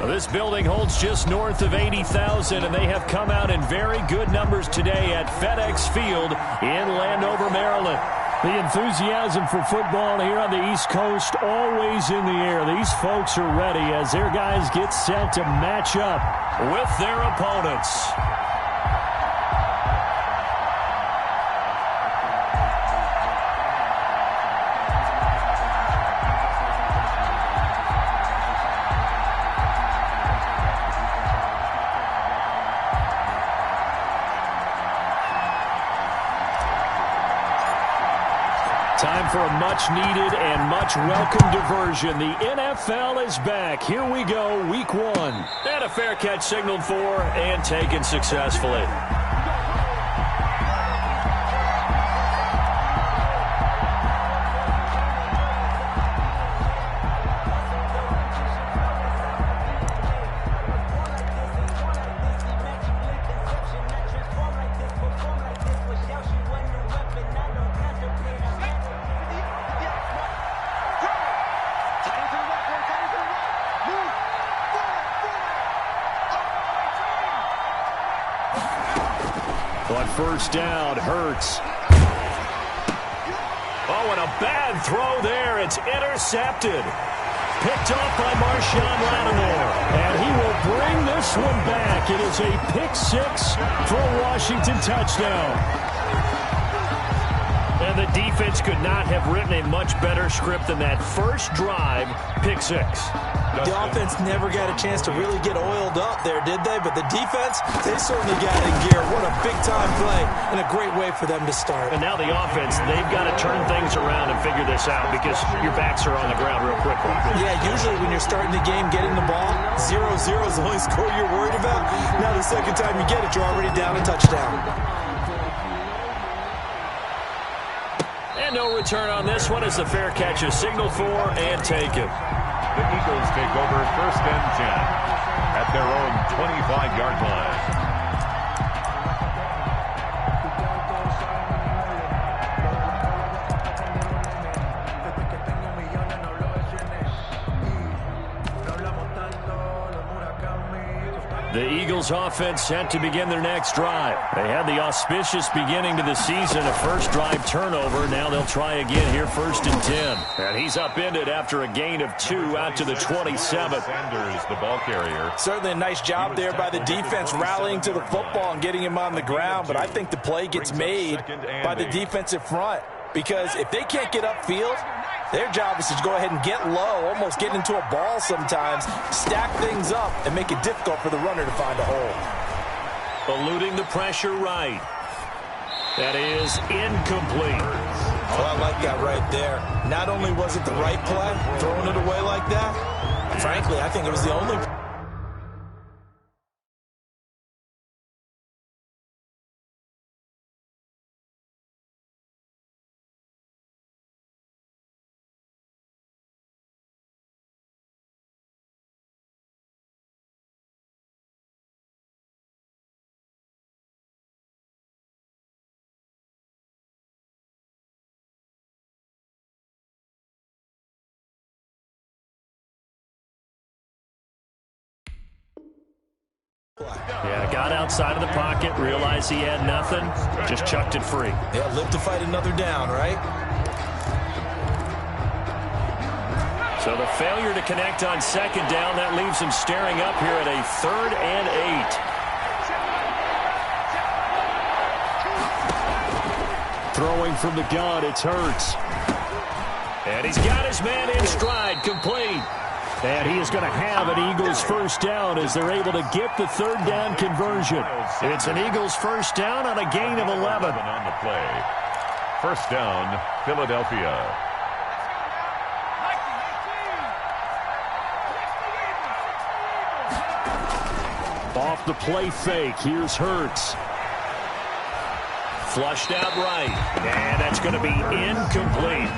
Well, this building holds just north of 80,000, and they have come out in very good numbers today at FedEx Field in Landover, Maryland. The enthusiasm for football here on the East Coast always in the air. These folks are ready as their guys get set to match up with their opponents. Time for a much-needed and much-welcome diversion. The NFL is back. Here we go, Week 1. And a fair catch signaled for and taken successfully. On first down, Hurts. Oh, and a bad throw there. It's intercepted. Picked off by Marshawn Lattimore. And he will bring this one back. It is a pick-6 for a Washington touchdown. And the defense could not have written a much better script than that first drive, pick-6. The offense never got a chance to really get oiled up there, did they? But the defense, they certainly got in gear. What a big-time play and a great way for them to start. And now the offense, they've got to turn things around and figure this out because your backs are on the ground real quickly. Yeah, usually when you're starting the game, getting the ball, 0-0 is the only score you're worried about. Now the second time you get it, you're already down a touchdown. And no return on this one as the fair catch is signaled for and taken. The Eagles take over 1st and 10 at their own 25-yard line. The Eagles offense set to begin their next drive. They had the auspicious beginning to the season, a first drive turnover. Now they'll try again here 1st and 10. And he's upended after a gain of 2 out to the 27. Sanders, the ball carrier. Certainly a nice job there by the defense rallying to the football and getting him on the ground. But I think the play gets made by the defensive front because if they can't get upfield, their job is to go ahead and get low, almost get into a ball sometimes, stack things up, and make it difficult for the runner to find a hole. Eluding the pressure right. That is incomplete. Oh, I like that right there. Not only was it the right play, throwing it away like that, frankly, I think it was the only play. Yeah, got outside of the pocket, realized he had nothing, just chucked it free. Yeah, live to fight another down, right? So the failure to connect on 2nd down, that leaves him staring up here at a 3rd and 8. Throwing from the gun, it's Hurts. And he's got his man in stride, complete. And he is going to have an Eagles first down as they're able to get the 3rd down conversion. It's an Eagles first down on a gain of 11. On the play. 1st down, Philadelphia. Off the play fake, here's Hurts. Flushed out right, and that's going to be incomplete.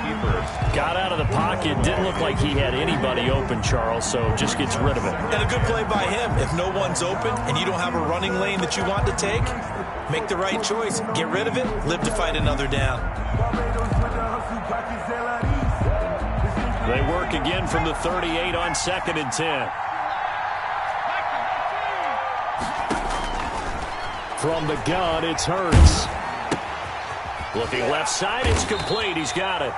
Got out of the pocket, didn't look like he had anybody open, Charles, so just gets rid of it. And a good play by him. If no one's open and you don't have a running lane that you want to take, make the right choice. Get rid of it, live to fight another down. They work again from the 38 on 2nd and 10. From the gun, it's Hurts. Looking left side, it's complete. He's got it.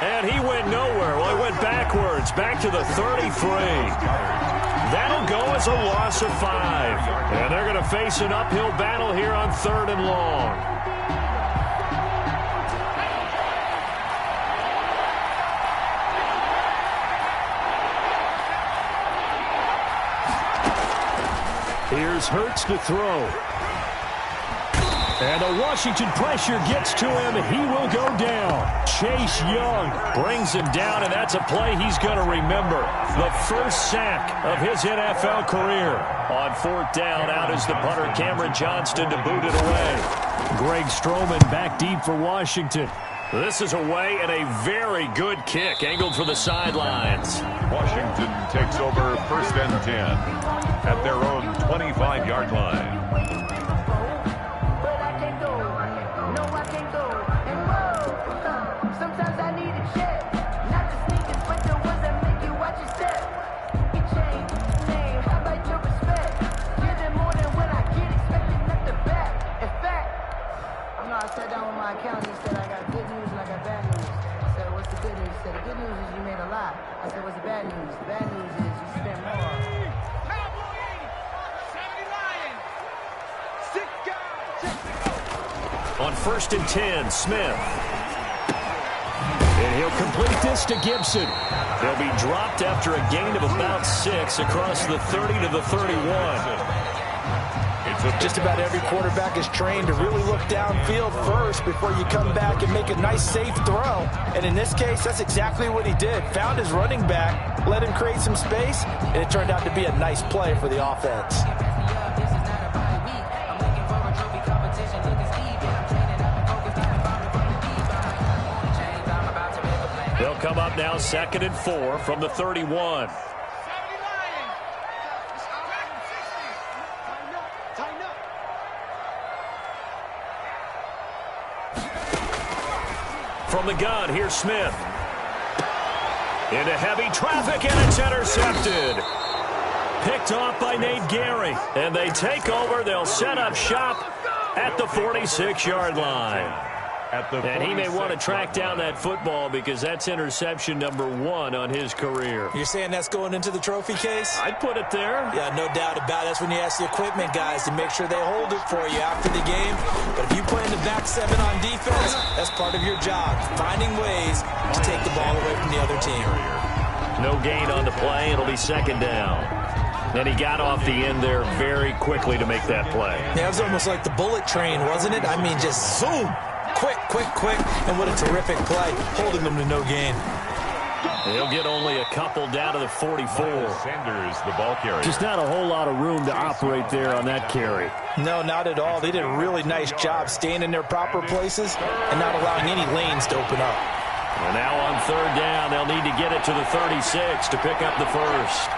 And he went nowhere. Well, he went backwards, back to the 33. That'll go as a loss of 5. And they're going to face an uphill battle here on 3rd and long. Here's Hurts to throw. And the Washington pressure gets to him. He will go down. Chase Young brings him down, and that's a play he's going to remember. The first sack of his NFL career. On 4th down, out is the punter, Cameron Johnston, to boot it away. Greg Stroman back deep for Washington. This is away, and a very good kick, angled for the sidelines. Washington takes over 1st and 10 at their own 25-yard line. On 1st and 10, Smith. And he'll complete this to Gibson. They'll be dropped after a gain of about 6 across the 30 to the 31. Just about every quarterback is trained to really look downfield first before you come back and make a nice, safe throw. And in this case, that's exactly what he did. Found his running back, let him create some space, and it turned out to be a nice play for the offense. They'll come up now 2nd and 4 from the 31. From the gun, here's Smith. Into heavy traffic, and it's intercepted. Picked off by Nate Gary. And they take over. They'll set up shop at the 46-yard line. And he may want to track down that football because that's interception number 1 on his career. You're saying that's going into the trophy case? I'd put it there. Yeah, no doubt about it. That's when you ask the equipment guys to make sure they hold it for you after the game. But if you play in the back 7 on defense, that's part of your job, finding ways to take the ball away from the other team. No gain on the play. It'll be 2nd down. And he got off the end there very quickly to make that play. Yeah, it was almost like the bullet train, wasn't it? I mean, just zoom. Quick, and what a terrific play, holding them to no gain. He'll get only a couple down to the 44. Sanders, the ball carrier. Just not a whole lot of room to operate there on that carry. No, not at all. They did a really nice job staying in their proper places and not allowing any lanes to open up. And now on 3rd down, they'll need to get it to the 36 to pick up the first.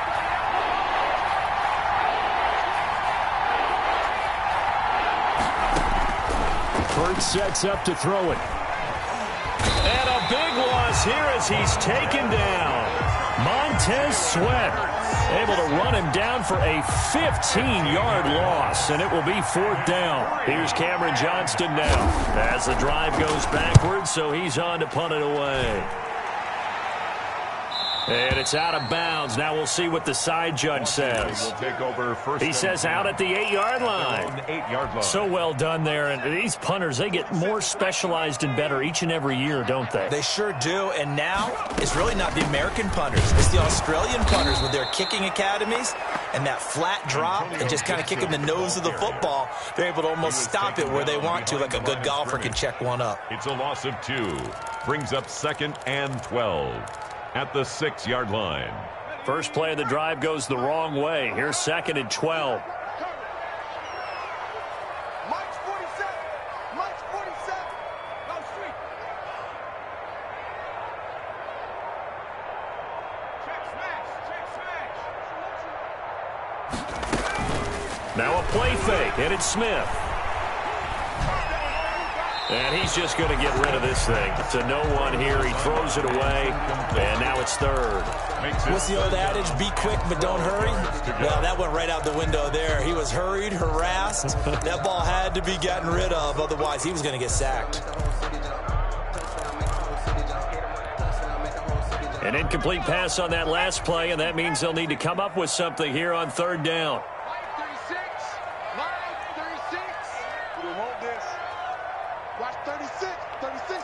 Hurts sets up to throw it. And a big loss here as he's taken down. Montez Sweat able to run him down for a 15-yard loss, and it will be 4th down. Here's Cameron Johnston now as the drive goes backwards, so he's on to punt it away. And it's out of bounds. Now we'll see what the side judge says. He says out at the 8-yard line. So well done there. And these punters, they get more specialized and better each and every year, don't they? They sure do. And now it's really not the American punters. It's the Australian punters with their kicking academies and that flat drop and just kind of kicking the nose of the football. They're able to almost stop it where they want to, like a good golfer can check one up. It's a loss of 2. Brings up 2nd and 12. At the 6-yard line. First play of the drive goes the wrong way. Here's 2nd and 12. Now a play fake, and it's Smith. And he's just going to get rid of this thing. To no one here. He throws it away, and now it's third. What's the old adage? Be quick, but don't hurry? Well, that went right out the window there. He was hurried, harassed. That ball had to be gotten rid of. Otherwise, he was going to get sacked. An incomplete pass on that last play, and that means they'll need to come up with something here on third down. Watch 36. 36.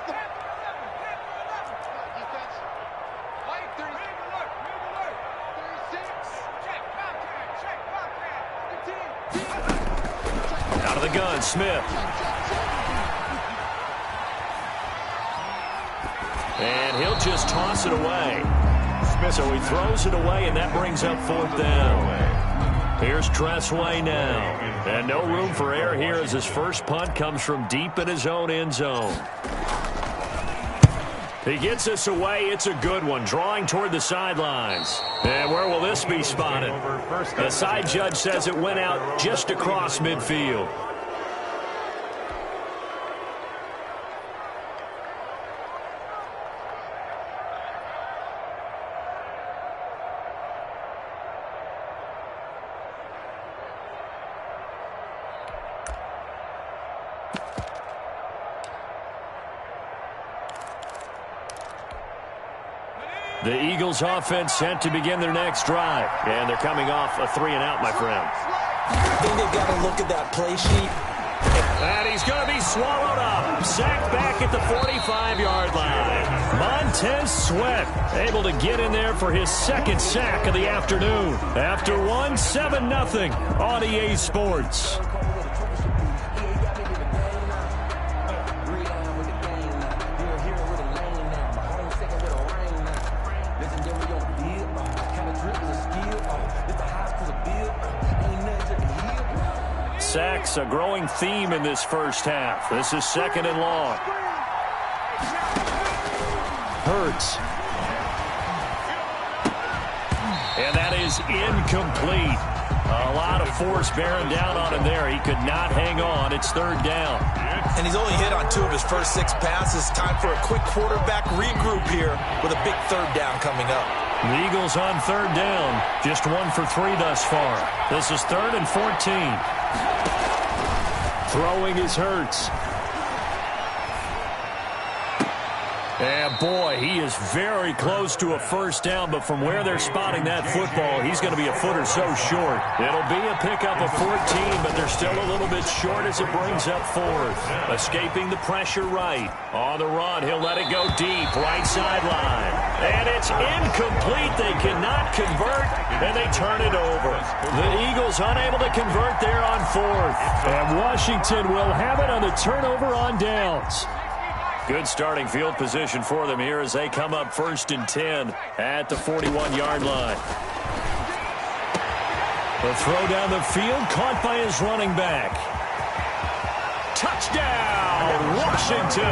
Out of the gun, Smith. And he'll just toss it away. So he throws it away, and that brings up fourth down. Here's Tressway now. And no room for error here as his first punt comes from deep in his own end zone. He gets this away. It's a good one, drawing toward the sidelines. And where will this be spotted? The side judge says it went out just across midfield. The Eagles offense set to begin their next drive. And they're coming off a 3-and-out, my friend. I think they've got to look at that play sheet. And he's going to be swallowed up. Sacked back at the 45-yard line. Montez Sweat able to get in there for his second sack of the afternoon. After one, 7-0 on EA Sports. Sacks, a growing theme in this first half. This is second and long. Hurts. And that is incomplete. A lot of force bearing down on him there. He could not hang on. It's third down. And he's only hit on 2 of his first 6 passes. Time for a quick quarterback regroup here with a big third down coming up. The Eagles on third down. Just 1 for 3 thus far. This is 3rd and 14. Throwing is Hurts. And boy, he is very close to a first down, but from where they're spotting that football, he's going to be a foot or so short. It'll be a pickup of 14, but they're still a little bit short as it brings up 4th. Escaping the pressure right. On the run, he'll let it go deep, right sideline. And it's incomplete. They cannot convert, and they turn it over. The Eagles unable to convert there on 4th. And Washington will have it on the turnover on downs. Good starting field position for them here as they come up 1st and 10 at the 41-yard line. The throw down the field, caught by his running back. Touchdown, Washington!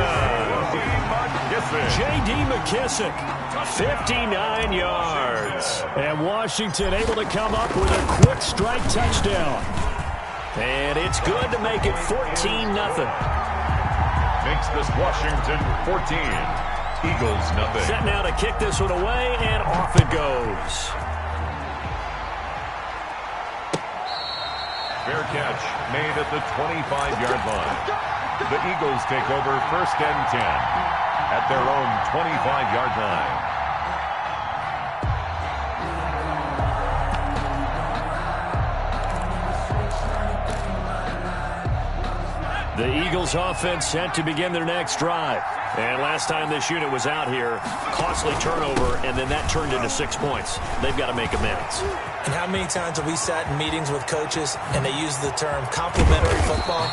J.D. McKissick, 59 yards. And Washington able to come up with a quick strike touchdown. And it's good to make it 14-0. Makes this Washington 14. Eagles nothing. Set now to kick this one away, and off it goes. Fair catch made at the 25-yard line. The Eagles take over 1st and 10 at their own 25-yard line. The Eagles offense set to begin their next drive. And last time this unit was out here, costly turnover, and then that turned into 6 points. They've got to make amends. And how many times have we sat in meetings with coaches and they use the term complementary football?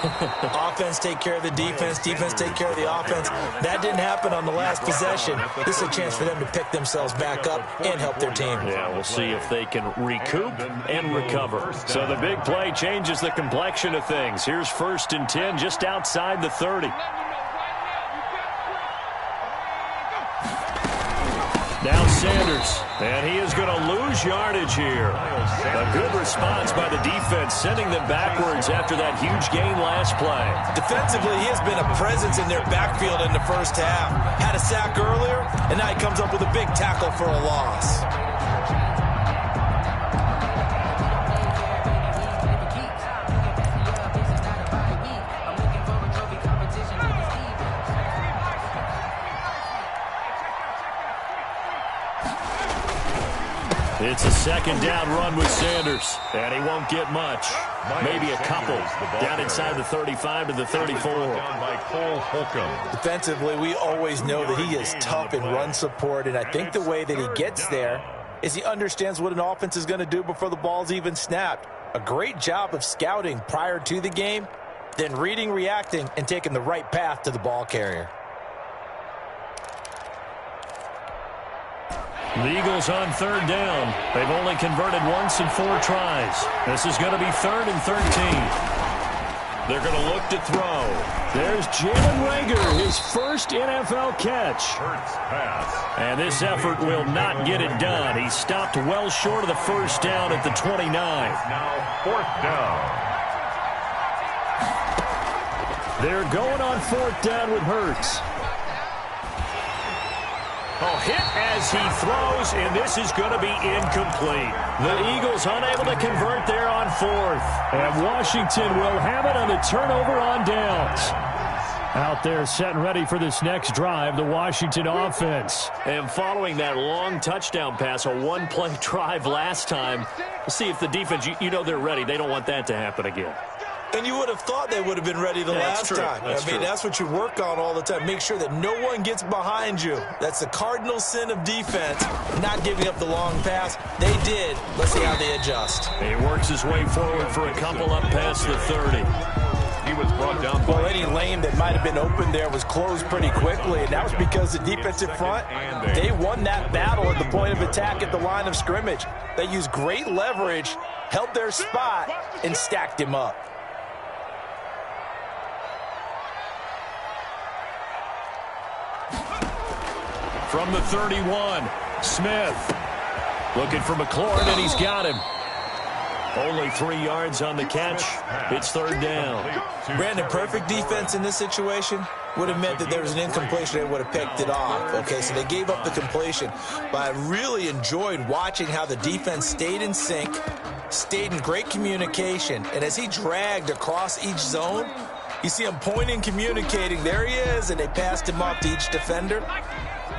Offense take care of the defense, defense take care of the offense. That didn't happen on the last possession. This is a chance for them to pick themselves back up and help their team. Yeah, we'll see if they can recoup and recover. So the big play changes the complexion of things. Here's 1st and 10 just outside the 30. Now Sanders, and he is going to lose yardage here. A good response by the defense, sending them backwards after that huge gain last play. Defensively, he has been a presence in their backfield in the first half. Had a sack earlier, and now he comes up with a big tackle for a loss. It's a second down run with Sanders, and he won't get much. Maybe a couple. Down inside the 35 to the 34. Defensively, we always know that he is tough in run support, and I think the way that he gets there is he understands what an offense is going to do before the ball's even snapped. A great job of scouting prior to the game, then reading, reacting, and taking the right path to the ball carrier. The Eagles on third down. They've only converted once in 4 tries. This is going to be 3rd and 13. They're going to look to throw. There's Jalen Reagor, his first NFL catch. And this effort will not get it done. He stopped well short of the first down at the 29. Now 4th down. They're going on 4th down with Hurts. Oh, hit as he throws, and this is going to be incomplete. The Eagles unable to convert there on 4th. And Washington will have it on the turnover on downs. Out there set and ready for this next drive, the Washington offense. And following that long touchdown pass, a 1-play drive last time, we'll see if the defense, you know they're ready. They don't want that to happen again. And you would have thought they would have been ready the last time. That's what you work on all the time. Make sure that no one gets behind you. That's the cardinal sin of defense, not giving up the long pass. They did. Let's see how they adjust. He works his way forward for a couple up past the 30. He was brought down. Well, any lane that might have been open there was closed pretty quickly, and that was because the defensive front, they won that battle at the point of attack at the line of scrimmage. They used great leverage, held their spot, and stacked him up. From the 31, Smith looking for McLaurin, and he's got him. Only 3 yards on the catch. It's 3rd down. Brandon, perfect defense in this situation would have meant that there was an incompletion. They would have picked it off. Okay, so they gave up the completion. But I really enjoyed watching how the defense stayed in sync, stayed in great communication, and as he dragged across each zone, you see him pointing, communicating. There he is, and they passed him off to each defender.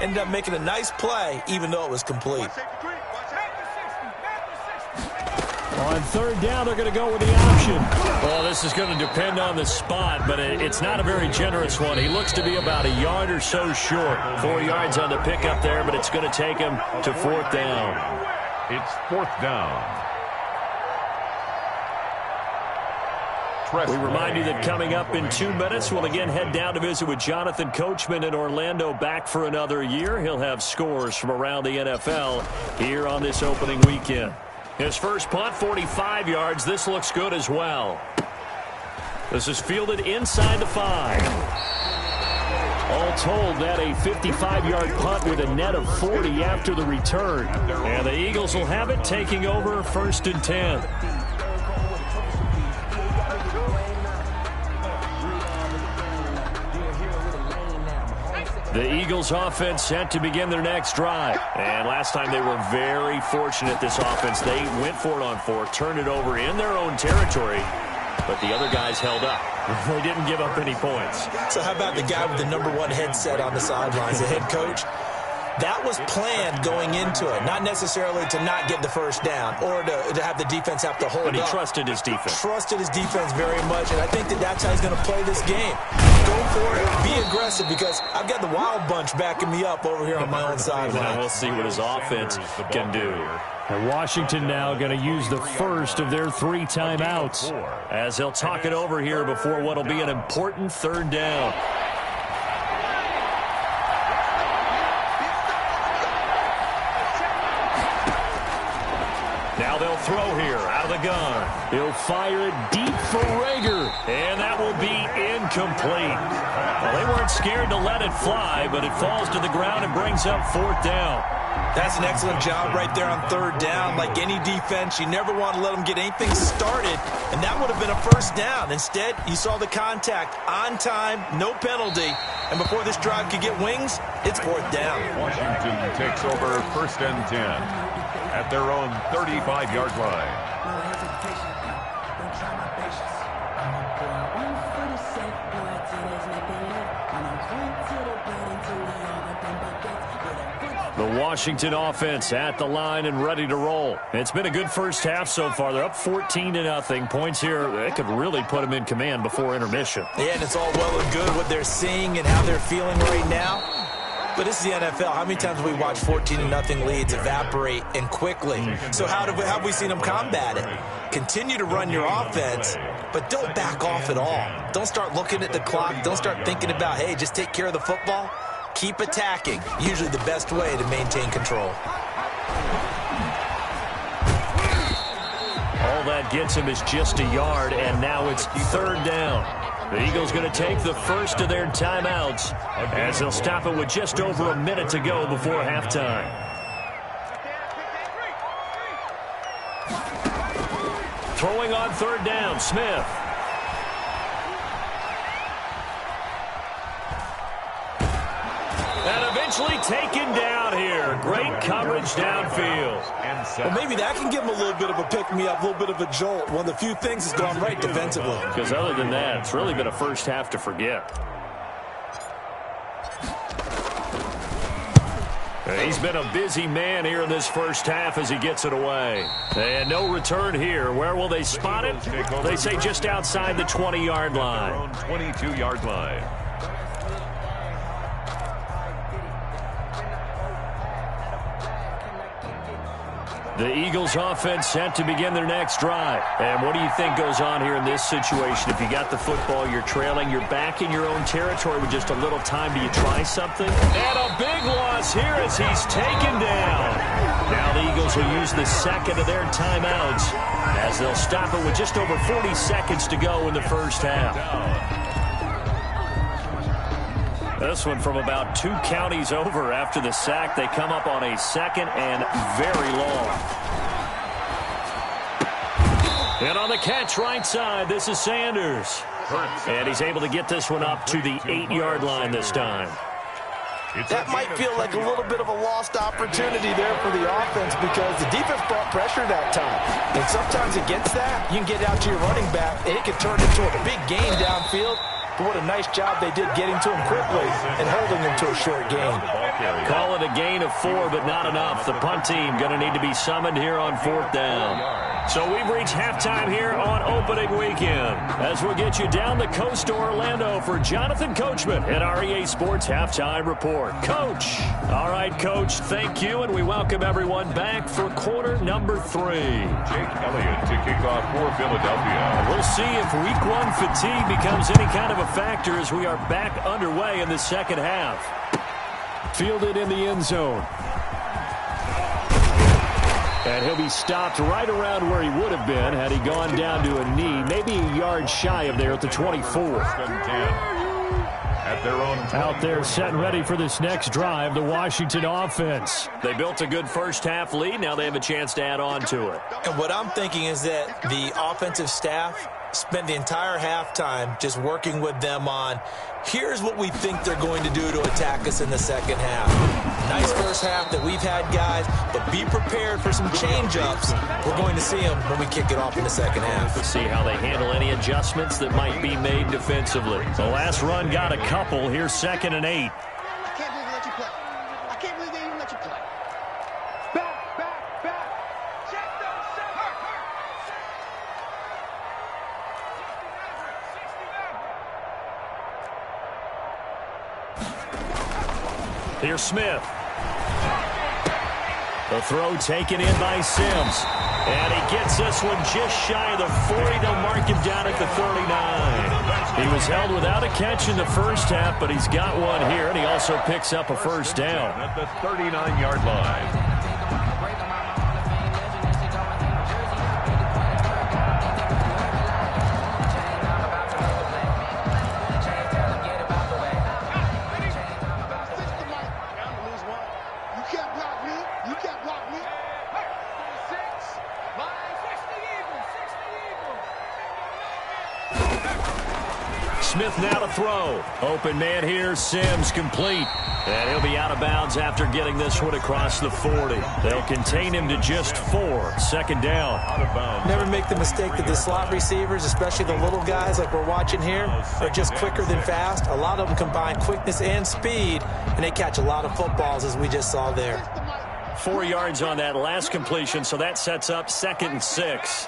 Ended up making a nice play, even though it was complete. On 3rd down, they're going to go with the option. Well, this is going to depend on the spot, but it's not a very generous one. He looks to be about a yard or so short. 4 yards on the pickup there, but it's going to take him to 4th down. It's 4th down. We remind you that coming up in 2 minutes, we'll again head down to visit with Jonathan Coachman in Orlando, back for another year. He'll have scores from around the NFL here on this opening weekend. His first punt, 45 yards. This looks good as well. This is fielded inside the 5. All told, that a 55-yard punt with a net of 40 after the return. And the Eagles will have it, taking over 1st and 10. The Eagles offense set to begin their next drive. And last time they were very fortunate, this offense. They went for it on 4, turned it over in their own territory, but the other guys held up. They didn't give up any points. So how about the guy with the #1 headset on the sidelines, the head coach? That was planned going into it, not necessarily to not get the first down or to have the defense have to hold up. But he trusted his defense. Trusted his defense very much, and I think that's how he's going to play this game. Go for it, be aggressive, because I've got the wild bunch backing me up over here on my own sideline. We'll see what his offense can do. And Washington now going to use the first of their 3 timeouts as they'll talk it over here before what will be an important 3rd down. Now they'll throw here out of the gun. He'll fire it deep for Reagor, and that will be incomplete. Well, they weren't scared to let it fly, but it falls to the ground and brings up 4th down. That's an excellent job right there on third down. Like any defense, you never want to let them get anything started, and that would have been a first down. Instead, you saw the contact on time, no penalty, and before this drive could get wings, it's fourth down. Washington takes over first and 10 at their own 35-yard line. The Washington offense at the line and ready to roll. It's been a good first half so far. They're up 14-0. Points here, they could really put them in command before intermission. Yeah, and it's all well and good what they're seeing and how they're feeling right now. But this is the NFL. How many times have we watched 14-0 leads evaporate and quickly? So how have we seen them combat it? Continue to run your offense, but don't back off at all. Don't start looking at the clock. Don't start thinking about, hey, just take care of the football. Keep attacking. Usually the best way to maintain control. All that gets him is just a yard, and now it's third down. The Eagles going to take the first of their timeouts as they'll stop it with just over a minute to go before halftime. Throwing on third down, Smith. And eventually taken down here. Great coverage downfield. Well, maybe that can give him a little bit of a pick-me-up, a little bit of a jolt. One of the few things has gone right defensively. Because other than that, it's really been a first half to forget. He's been a busy man here in this first half as he gets it away. And no return here. Where will they spot it? They say just outside the 20-yard line. 22-yard line. The Eagles offense set to begin their next drive. And what do you think goes on here in this situation? If you got the football, you're trailing, you're back in your own territory with just a little time. Do you try something? And a big loss here as he's taken down. Now the Eagles will use the second of their timeouts as they'll stop it with just over 40 seconds to go in the first half. This one from about 2 counties over after the sack. They come up on a second and very long. And on the catch right side, this is Sanders. And he's able to get this one up to the 8-yard line this time. That might feel like a little bit of a lost opportunity there for the offense because the defense brought pressure that time. And sometimes against that, you can get out to your running back, and it can turn into a big gain downfield. But what a nice job they did getting to him quickly and holding him to a short gain. Call it a gain of 4, but not enough. The punt team going to need to be summoned here on fourth down. So we've reached halftime here on opening weekend as we'll get you down the coast to Orlando for Jonathan Coachman at our EA Sports Halftime Report. Coach. All right, Coach, thank you, and we welcome everyone back for quarter number 3. Jake Elliott to kick off for Philadelphia. We'll see if week 1 fatigue becomes any kind of a factor as we are back underway in the second half. Fielded in the end zone. And he'll be stopped right around where he would have been had he gone down to a knee, maybe a yard shy of there at the 24. At their own out there set and ready for this next drive, the Washington offense. They built a good first half lead. Now they have a chance to add on to it. And what I'm thinking is that the offensive staff spent the entire halftime just working with them on, here's what we think they're going to do to attack us in the second half. Nice first half that we've had, guys, but be prepared for some change-ups. We're going to see them when we kick it off in the second half. See how they handle any adjustments that might be made defensively. The last run got a couple. Here's 2nd and 8. I can't believe they let you play. I can't believe they even let you play. Back, back, back. Check those seven. Here's Smith. The throw taken in by Sims. And he gets this one just shy of the 40. They'll mark him down at the 39. He was held without a catch in the first half, but he's got one here, and he also picks up a first down. At the 39-yard line. You can't block me. Smith now to throw. Open man here, Sims complete. And he'll be out of bounds after getting this one across the 40. They'll contain him to just 4. Second down. Out of bounds. Never make the mistake that the slot receivers, especially the little guys like we're watching here, are just quicker than fast. A lot of them combine quickness and speed, and they catch a lot of footballs, as we just saw there. 4 yards on that last completion, so that sets up 2nd and 6.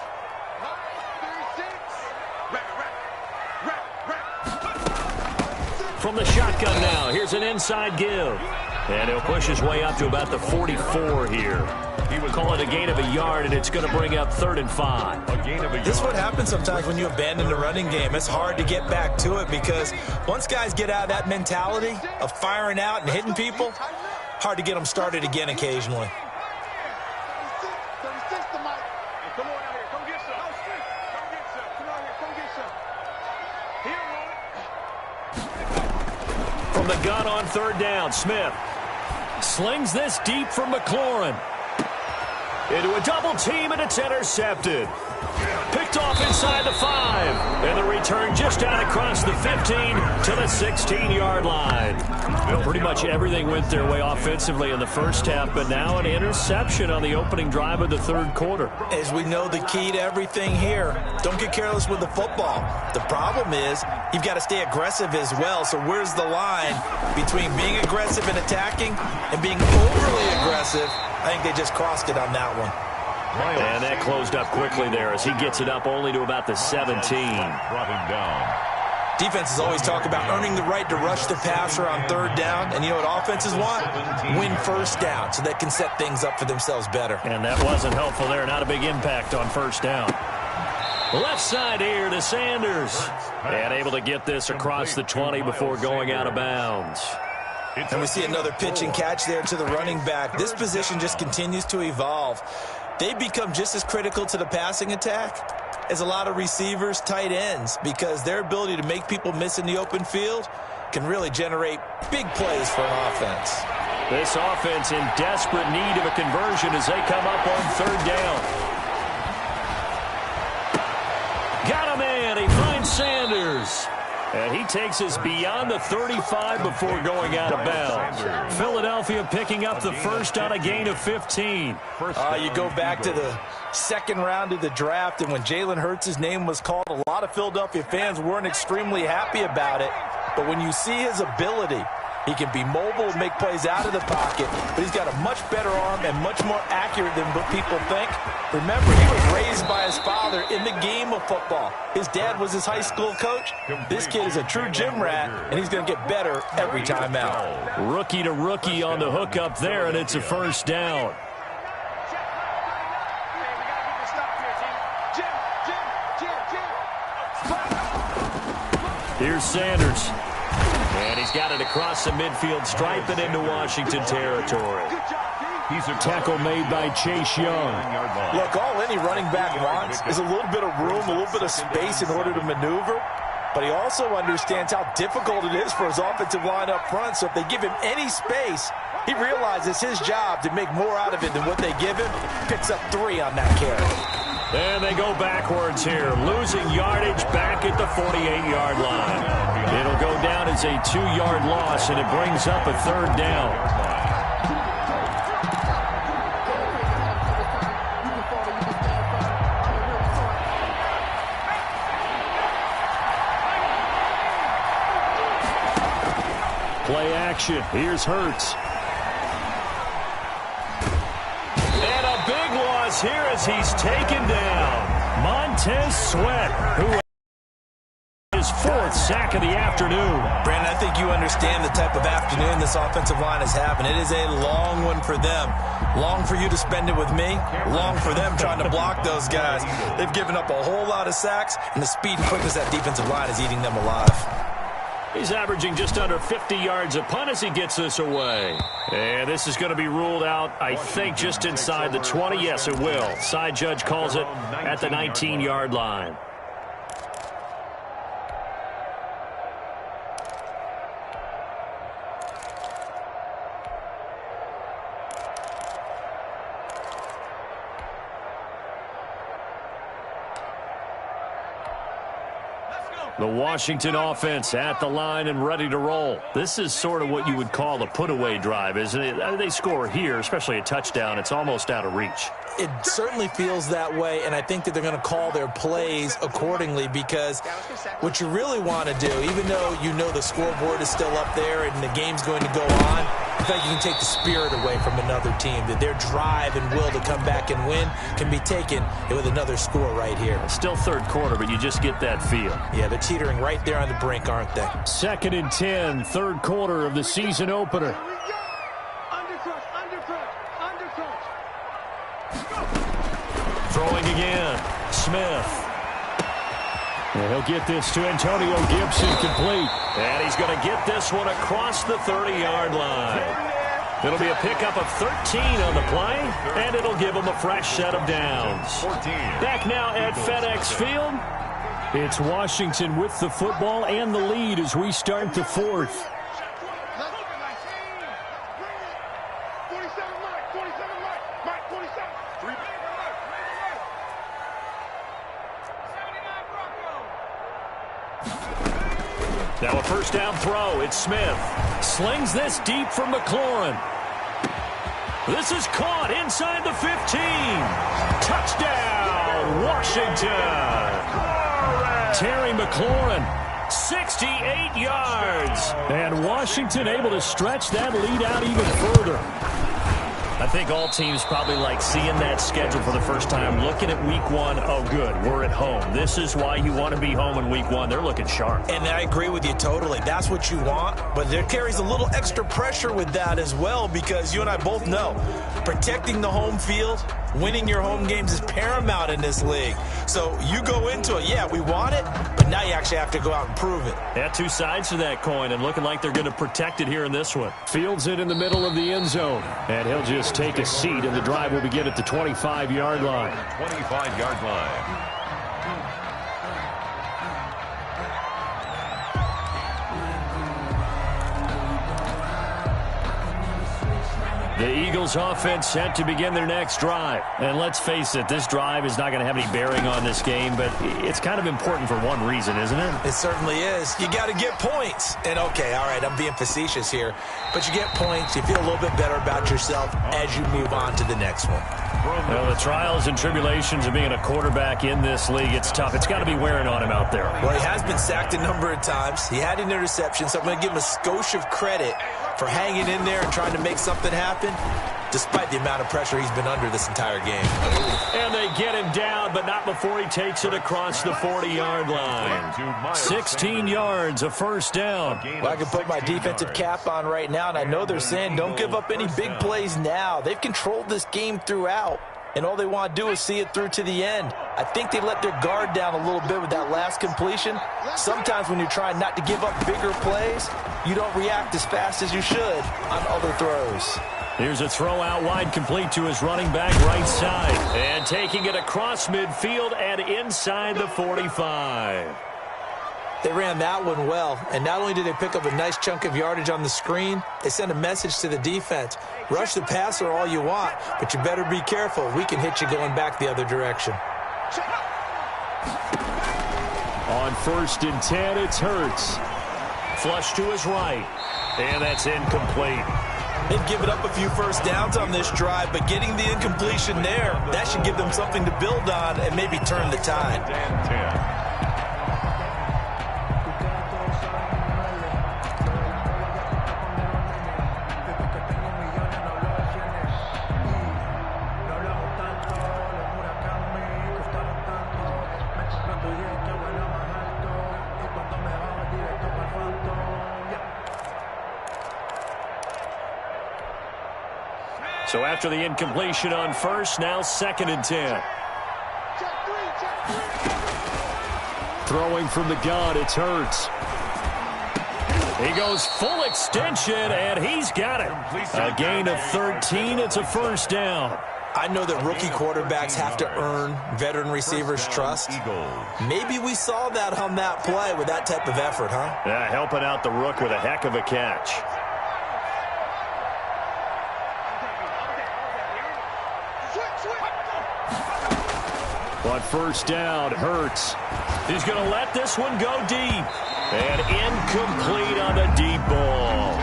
From the shotgun now, here's an inside give. And he'll push his way up to about the 44 here. He would call it a gain of a yard, and it's going to bring up 3rd and 5. This is what happens sometimes when you abandon the running game. It's hard to get back to it because once guys get out of that mentality of firing out and hitting people, hard to get them started again occasionally. From the gun on 3rd down, Smith slings this deep from McLaurin. Into a double team, and it's intercepted. Picked off inside the 5. And the return just out across the 15 to the 16-yard line. Well, pretty much everything went their way offensively in the first half, but now an interception on the opening drive of the 3rd quarter. As we know, the key to everything here, don't get careless with the football. The problem is you've got to stay aggressive as well. So where's the line between being aggressive and attacking and being overly aggressive? I think they just crossed it on that one. And that closed up quickly there as he gets it up only to about the 17. Brought him down. Defenses always talk about earning the right to rush the passer on 3rd down. And you know what offenses want? Win 1st down so they can set things up for themselves better. And that wasn't helpful there. Not a big impact on 1st down. Left side here to Sanders. And able to get this across the 20 before going out of bounds. And we see another pitch and catch there to the running back. This position just continues to evolve. They become just as critical to the passing attack as a lot of receivers, tight ends, because their ability to make people miss in the open field can really generate big plays for an offense. This offense in desperate need of a conversion as they come up on 3rd down. Got a man. He finds Sanders. And he takes us beyond the 35 before going out of bounds. Philadelphia picking up the first on a gain of 15. You go back to the 2nd round of the draft, and when Jalen Hurts' name was called, a lot of Philadelphia fans weren't extremely happy about it. But when you see his ability, he can be mobile and make plays out of the pocket, but he's got a much better arm and much more accurate than what people think. Remember, he was raised by his father in the game of football. His dad was his high school coach. This kid is a true gym rat, and he's going to get better every time out. Rookie to rookie on the hook up there, and it's a 1st down. Here's Sanders. And he's got it across the midfield stripe and into Washington territory. He's a tackle made by Chase Young. Look, all any running back wants is a little bit of room, a little bit of space in order to maneuver. But he also understands how difficult it is for his offensive line up front. So if they give him any space, he realizes his job to make more out of it than what they give him. Picks up 3 on that carry. And they go backwards here, losing yardage back at the 48-yard line. It'll go down as a 2-yard loss, and it brings up a 3rd down. Play action. Here's Hurts. And a big loss here as he's taken down. Montez Sweat, who his 4th sack of the afternoon. Brandon, I think you understand the type of afternoon this offensive line is having. It is a long one for them. Long for you to spend it with me. Long for them trying to block those guys. They've given up a whole lot of sacks, and the speed and quickness of that defensive line is eating them alive. He's averaging just under 50 yards a punt as he gets this away. And this is going to be ruled out, I think, just inside the 20. Yes, it will. Side judge calls it at the 19-yard line. The Washington offense at the line and ready to roll. This is sort of what you would call a put-away drive, isn't it? They score here, especially a touchdown. It's almost out of reach. It certainly feels that way, and I think that they're going to call their plays accordingly, because what you really want to do, even though you know the scoreboard is still up there and the game's going to go on, I think you can take the spirit away from another team, that their drive and will to come back and win can be taken with another score right here. Still third quarter, but you just get that feel. Yeah, they're teetering right there on the brink, aren't they? 2nd and 10, third quarter of the season opener. Throwing again, Smith. And he'll get this to Antonio Gibson, complete. And he's going to get this one across the 30-yard line. It'll be a pickup of 13 on the play, and it'll give him a fresh set of downs. Back now at FedEx Field, it's Washington with the football and the lead as we start the fourth. Now a first down throw. It's Smith. Slings this deep from McLaurin. This is caught inside the 15. Touchdown, Washington. Terry McLaurin, 68 yards. And Washington able to stretch that lead out even further. I think all teams probably like seeing that schedule for the first time, looking at week one. Oh, good, we're at home. This is why you want to be home in week one. They're looking sharp. And I agree with you totally. That's what you want, but there carries a little extra pressure with that as well, because you and I both know protecting the home field, winning your home games is paramount in this league. So you go into it, yeah, we want it, but now you actually have to go out and prove it. Yeah, two sides to that coin, and looking like they're going to protect it here in this one. Fields it in the middle of the end zone, and he'll just take a seat, and the drive will begin at the 25-yard line. 25-yard line. The Eagles offense set to begin their next drive. And let's face it, this drive is not going to have any bearing on this game, but it's kind of important for one reason, isn't it? It certainly is. You got to get points. And okay, all right, I'm being facetious here, but you get points, you feel a little bit better about yourself as you move on to the next one. Well, the trials and tribulations of being a quarterback in this league, it's tough. It's got to be wearing on him out there. Well, he has been sacked a number of times. He had an interception, so I'm going to give him a skosh of credit for hanging in there and trying to make something happen, despite the amount of pressure he's been under this entire game. And they get him down, but not before he takes it across the 40-yard line. 16 yards, a first down. Well, I can put my defensive cap on right now, and I know they're saying don't give up any big plays now. They've controlled this game throughout, and all they want to do is see it through to the end. I think they let their guard down a little bit with that last completion. Sometimes when you're trying not to give up bigger plays, you don't react as fast as you should on other throws. Here's a throw out wide, complete to his running back right side. And taking it across midfield and inside the 45. They ran that one well, and not only did they pick up a nice chunk of yardage on the screen, they sent a message to the defense. Rush the passer all you want, but you better be careful. We can hit you going back the other direction. On 1st and 10, it's Hurts. Flush to his right, and that's incomplete. They've given up a few first downs on this drive, but getting the incompletion there, that should give them something to build on and maybe turn the tide. 10. So after the incompletion on first, now 2nd and 10. Throwing from the gun, it's Hurts. He goes full extension, and he's got it. A gain of 13. It's a first down. I know that rookie quarterbacks have to earn veteran receivers' trust. Maybe we saw that on that play with that type of effort, huh? Yeah, helping out the rook with a heck of a catch. On first down, Hurts. He's going to let this one go deep. And incomplete on the deep ball.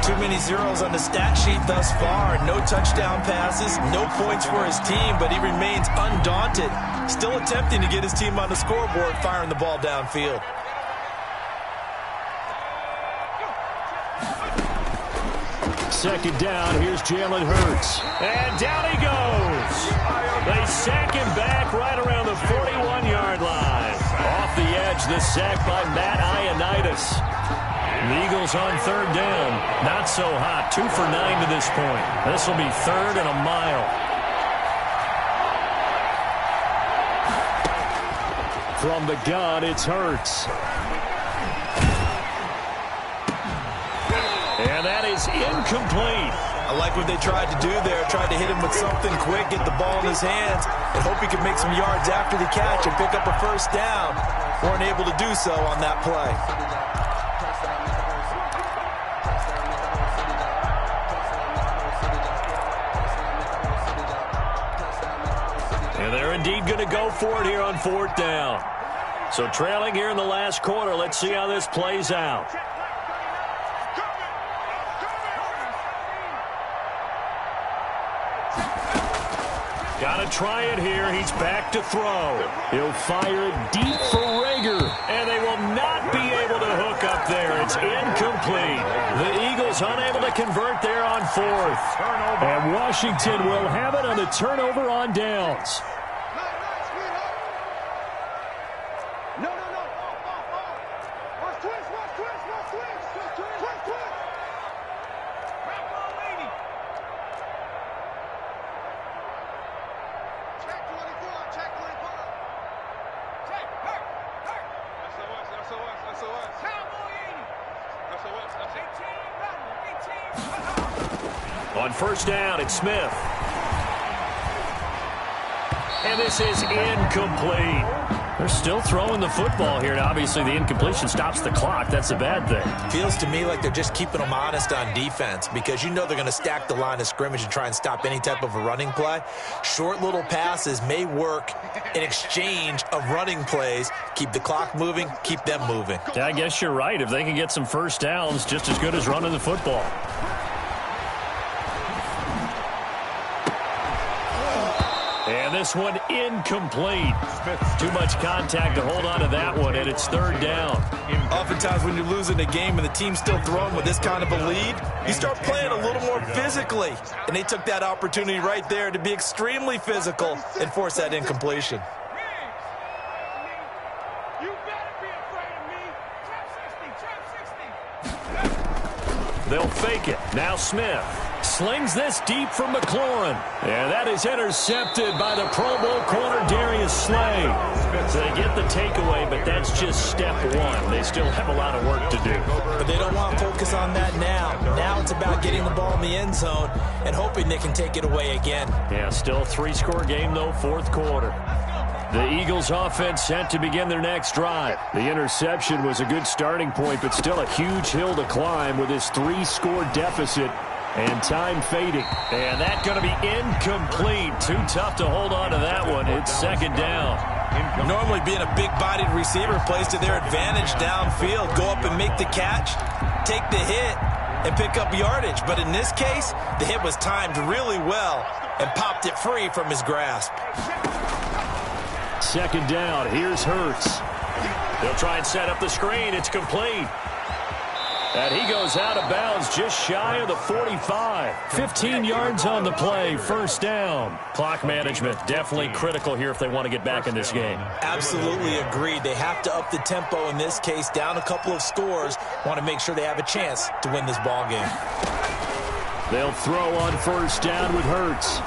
Too many zeros on the stat sheet thus far. No touchdown passes, no points for his team, but he remains undaunted. Still attempting to get his team on the scoreboard, firing the ball downfield. Second down, here's Jalen Hurts. And down he goes. They sack him back right around the 41-yard line. Off the edge, the sack by Matt Ioannidis. The Eagles on third down. Not so hot. 2 for 9 to this point. This will be third and a mile. From the gun, it's Hurts. And that is incomplete. I like what they tried to do there. Tried to hit him with something quick, get the ball in his hands, and hope he could make some yards after the catch and pick up a first down. Weren't able to do so on that play. And they're indeed going to go for it here on fourth down. So trailing here in the last quarter. Let's see how this plays out. Got to try it here. He's back to throw. He'll fire it deep for Rager. And they will not be able to hook up there. It's incomplete. The Eagles unable to convert there on fourth. And Washington will have it on the turnover on downs. On first down, it's Smith. And this is incomplete. They're still throwing the football here, and obviously the incompletion stops the clock. That's a bad thing. Feels to me like they're just keeping them honest on defense because you know they're going to stack the line of scrimmage and try and stop any type of a running play. Short little passes may work in exchange of running plays. Keep the clock moving, keep them moving. Yeah, I guess you're right. If they can get some first downs, just as good as running the football. And this one incomplete. Too much contact to hold on to that one, and it's third down. Oftentimes when you're losing a game and the team's still throwing with this kind of a lead, you start playing a little more physically. And they took that opportunity right there to be extremely physical and force that incompletion. They'll fake it. Now Smith slings this deep from McLaurin. And that is intercepted by the Pro Bowl corner Darius Slay. So they get the takeaway, but that's just step one. They still have a lot of work to do. But they don't want to focus on that now. Now it's about getting the ball in the end zone and hoping they can take it away again. Yeah, still a 3-score game, though, fourth quarter. The Eagles offense set to begin their next drive. The interception was a good starting point, but still a huge hill to climb with this 3-score deficit and time fading. And that's going to be incomplete. Too tough to hold on to that one. It's second down. Normally being a big-bodied receiver plays to their advantage downfield. Go up and make the catch, take the hit, and pick up yardage. But in this case, the hit was timed really well and popped it free from his grasp. Second down, here's Hurts. They'll try and set up the screen. It's complete. And he goes out of bounds just shy of the 45. 15 yards on the play, first down. Clock management definitely critical here if they want to get back in this game. Absolutely agreed. They have to up the tempo in this case, down a couple of scores. Want to make sure they have a chance to win this ball game. They'll throw on first down with Hurts.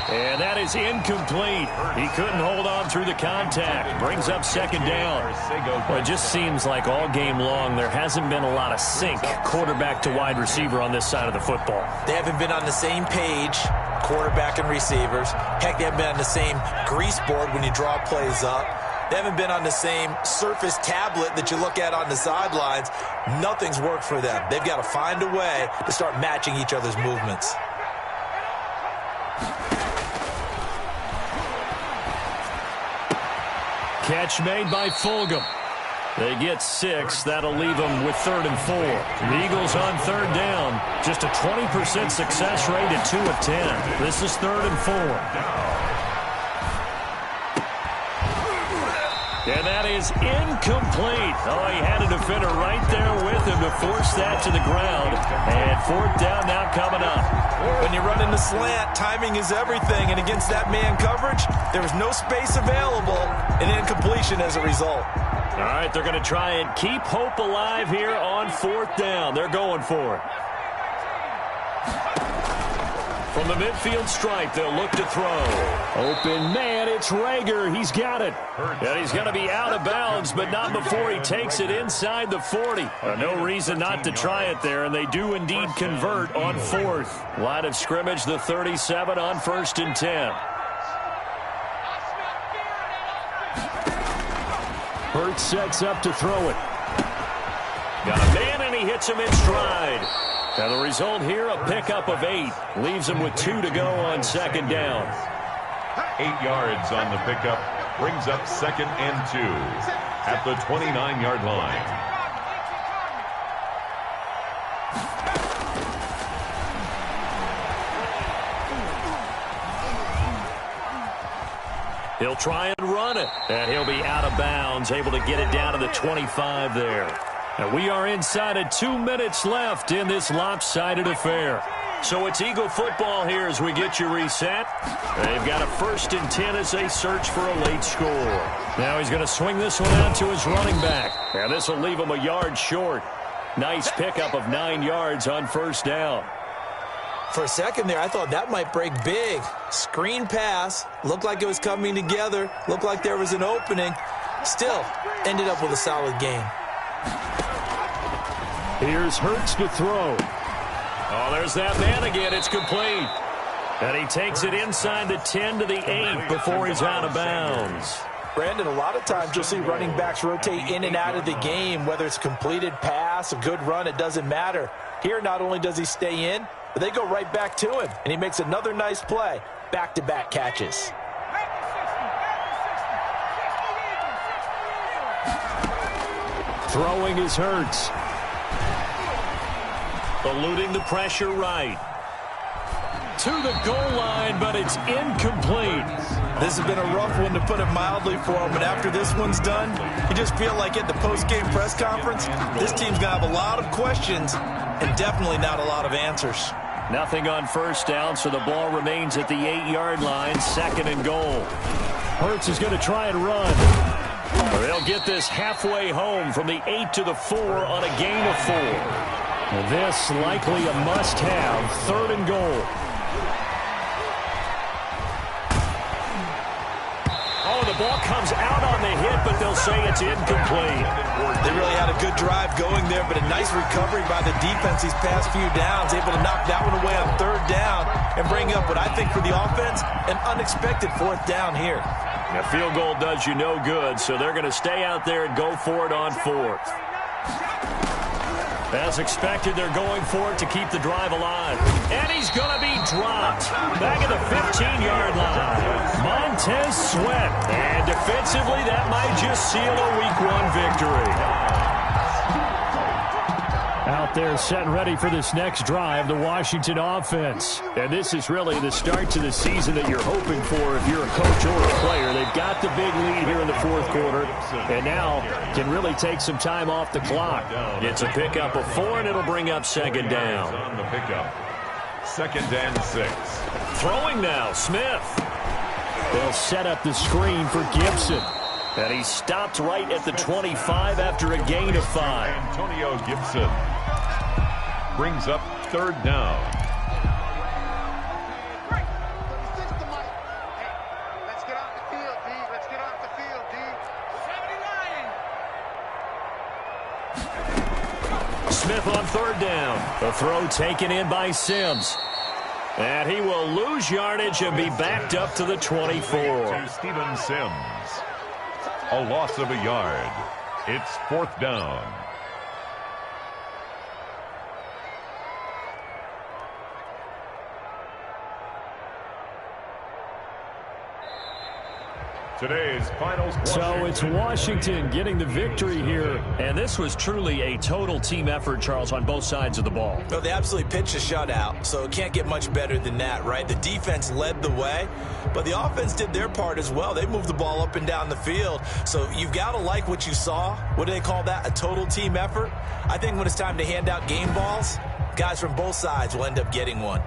And that is incomplete. He couldn't hold on through the contact. Brings up second down. Well, it just seems like all game long there hasn't been a lot of sync quarterback to wide receiver on this side of the football. They haven't been on the same page, quarterback and receivers. Heck, they haven't been on the same grease board when you draw plays up. They haven't been on the same surface tablet that you look at on the sidelines. Nothing's worked for them. They've got to find a way to start matching each other's movements. Catch made by Fulgham. They get 6. That'll leave them with 3rd and 4. The Eagles on 3rd down. Just a 20% success rate at 2 of 10. This is 3rd and 4. And that is incomplete. Oh, he had a defender right there with him to force that to the ground. And 4th down now coming up. When you run in the slant, timing is everything. And against that man coverage, there was no space available. And incompletion as a result. All right, they're going to try and keep hope alive here on 4th down. They're going for it. From the midfield stripe, they'll look to throw. Open man, it's Rager. He's got it. And he's going to be out of bounds, but not before he takes it inside the 40. No reason not to try it there, and they do indeed convert on 4th. Line of scrimmage, the 37 on 1st and 10. Hurts sets up to throw it. Got a man, and he hits him in stride. Now the result here, a pickup of 8. Leaves him with 2 to go on 2nd down. 8 yards on the pickup. Brings up 2nd and 2 at the 29-yard line. He'll try and run it. And he'll be out of bounds, able to get it down to the 25 there. And we are inside of 2 minutes left in this lopsided affair. So it's Eagle football here as we get you reset. They've got a 1st and 10 as they search for a late score. Now he's going to swing this one out to his running back. And this will leave him a yard short. Nice pickup of 9 yards on 1st down. For a second there, I thought that might break big. Screen pass. Looked like it was coming together. Looked like there was an opening. Still, ended up with a solid game. Here's Hurts to throw. Oh, there's that man again. It's complete. And he takes it inside the 10 to the 8 before he's out of bounds. Brandon, a lot of times you'll see running backs rotate in and out of the game, whether it's completed pass, a good run, it doesn't matter. Here, not only does he stay in, but they go right back to him, and he makes another nice play. Back-to-back catches. Throwing is Hurts. Eluding the pressure right. To the goal line, but it's incomplete. This has been a rough one, to put it mildly, for him. But after this one's done, you just feel like at the post-game press conference, this team's going to have a lot of questions and definitely not a lot of answers. Nothing on 1st down, so the ball remains at the 8-yard line, 2nd and goal. Hurts is going to try and run. They'll get this halfway home from the 8 to the 4 on a gain of 4. This likely a must-have, 3rd and goal. Oh, the ball comes out on the hit, but they'll say it's incomplete. They really had a good drive going there, but a nice recovery by the defense these past few downs, able to knock that one away on 3rd down and bring up what I think for the offense, an unexpected 4th down here. A field goal does you no good, so they're going to stay out there and go for it on 4th. As expected, they're going for it to keep the drive alive. And he's going to be dropped. Back at the 15-yard line. Montez Sweat. And defensively, that might just seal a Week 1 victory. Out there setting ready for this next drive, the Washington offense. And this is really the start to the season that you're hoping for if you're a coach or a player. They've got the big lead here in the 4th quarter, and now can really take some time off the clock. It's a pickup of 4, and it'll bring up 2nd down. On the pickup, 2nd and 6. Throwing now, Smith. They'll set up the screen for Gibson. And he stopped right at the 25 after a gain of 5. Antonio Gibson brings up 3rd down. Let's get off the field, D. Let's get off the field, D. Smith on 3rd down. The throw taken in by Sims. And he will lose yardage and be backed up to the 24. To Steven Sims. A loss of a yard. It's 4th down. Today's finals. So it's Washington getting the victory here. And this was truly a total team effort, Charles, on both sides of the ball. Well, they absolutely pitched a shutout, so it can't get much better than that, right? The defense led the way, but the offense did their part as well. They moved the ball up and down the field. So you've got to like what you saw. What do they call that? A total team effort? I think when it's time to hand out game balls, guys from both sides will end up getting one.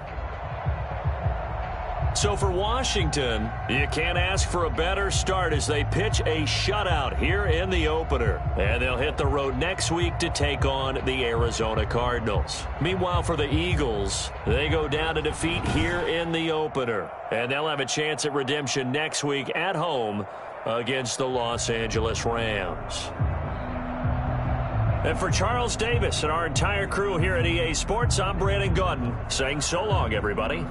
So for Washington, you can't ask for a better start as they pitch a shutout here in the opener. And they'll hit the road next week to take on the Arizona Cardinals. Meanwhile, for the Eagles, they go down to defeat here in the opener. And they'll have a chance at redemption next week at home against the Los Angeles Rams. And for Charles Davis and our entire crew here at EA Sports, I'm Brandon Gaudin saying so long, everybody.